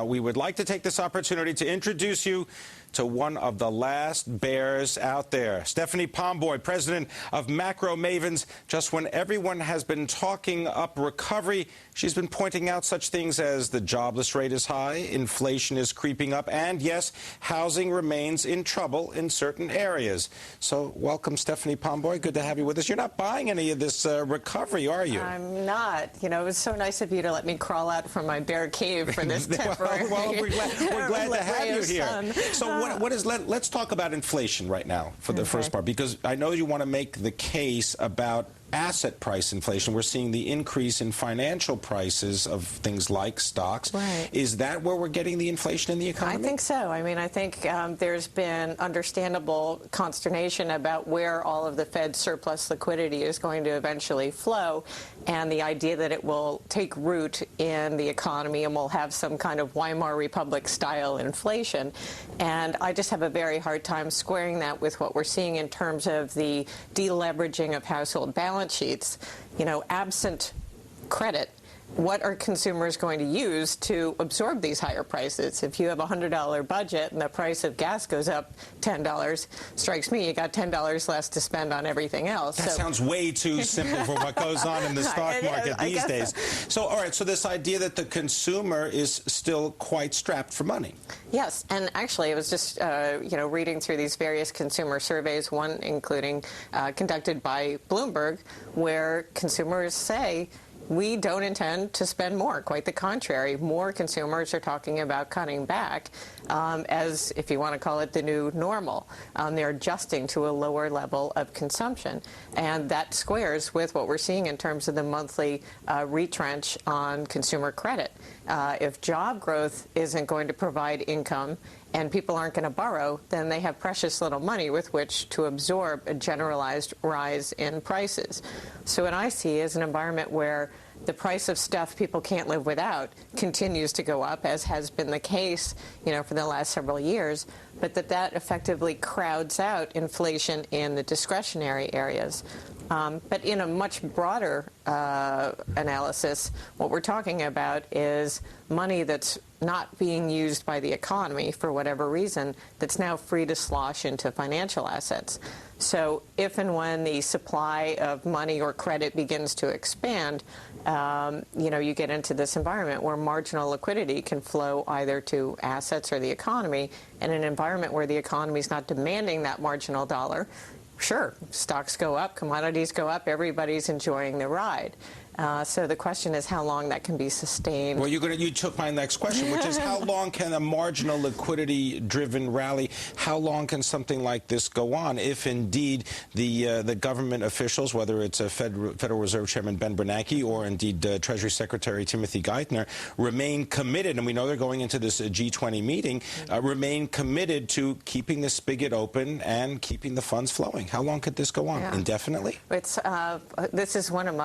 We would like to take this opportunity to introduce you to one of the last bears out there. Stephanie Pomboy, president of MacroMavens. Just when everyone has been talking up recovery, she's been pointing out such things as the jobless rate is high, inflation is creeping up, and yes, housing remains in trouble in certain areas. So welcome, Stephanie Pomboy. Good to have you with us. You're not buying any of this recovery, are you? I'm not. You know, it was so nice of you to let me crawl out from my bear cave for this temporary. Well, we're glad to have you here. So let's talk about inflation right now for the first part, because I know you want to make the case about asset price inflation. We're seeing the increase in financial prices of things like stocks. Right. Is that where we're getting the inflation in the economy? I think so. I mean, I think there's been understandable consternation about where all of the Fed's surplus liquidity is going to eventually flow, and the idea that it will take root in the economy and we'll have some kind of Weimar Republic-style inflation. And I just have a very hard time squaring that with what we're seeing in terms of the deleveraging of household balance sheets. You know, absent credit, what are consumers going to use to absorb these higher prices? If you have a $100 budget and the price of gas goes up $10, strikes me you got $10 less to spend on everything else. That sounds way too simple for what goes on in the stock market these days. So, all right, so this idea that the consumer is still quite strapped for money. Yes, and actually I was just, reading through these various consumer surveys, one including conducted by Bloomberg, where consumers say, we don't intend to spend more. Quite the contrary. More consumers are talking about cutting back as, if you want to call it, the new normal. They're adjusting to a lower level of consumption. And that squares with what we're seeing in terms of the monthly retrench on consumer credit. If job growth isn't going to provide income and people aren't going to borrow, then they have precious little money with which to absorb a generalized rise in prices. So what I see is an environment where the price of stuff people can't live without continues to go up, as has been the case, for the last several years, but that effectively crowds out inflation in the discretionary areas. But in a much broader analysis, what we're talking about is money that's not being used by the economy for whatever reason that's now free to slosh into financial assets. So if and when the supply of money or credit begins to expand, you get into this environment where marginal liquidity can flow either to assets or the economy. In an environment where the economy is not demanding that marginal dollar, sure, stocks go up, commodities go up, everybody's enjoying the ride. So the question is how long that can be sustained. Well, you took my next question, which is how long can a marginal liquidity-driven rally, how long can something like this go on if indeed the government officials, whether it's Federal Reserve Chairman Ben Bernanke or indeed Treasury Secretary Timothy Geithner, remain committed, and we know they're going into this G20 meeting, remain committed to keeping the spigot open and keeping the funds flowing. How long could this go on? Indefinitely? This is one of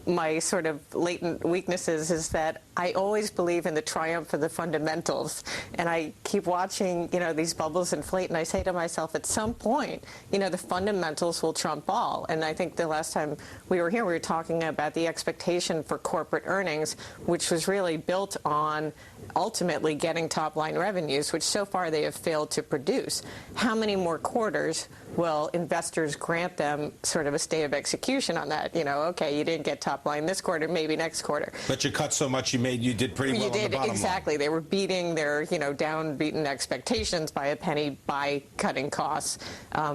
my sort of latent weaknesses, is that I always believe in the triumph of the fundamentals, and I keep watching these bubbles inflate, and I say to myself, at some point the fundamentals will trump all. And I think the last time we were here we were talking about the expectation for corporate earnings, which was really built on ultimately getting top-line revenues, which so far they have failed to produce. How many more quarters will investors grant them sort of a stay of execution on that? Okay, you didn't get top line this quarter, maybe next quarter. But you cut so much, you did pretty well on the bottom exactly. line. They were beating their, down-beaten expectations by a penny by cutting costs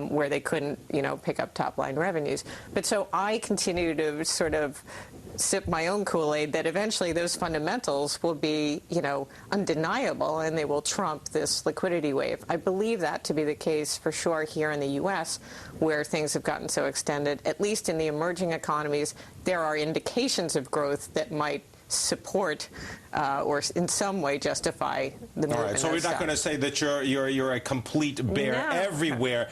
where they couldn't, pick up top-line revenues. But so I continue to sort of sip my own Kool-Aid that eventually those fundamentals will be, undeniable, and they will trump this liquidity wave. I believe that to be the case for sure here in the U.S., where things have gotten so extended. At least in the emerging economies, there are indications of growth that might support or in some way justify the movement. All right, so we're not going to say that you're a complete bear everywhere.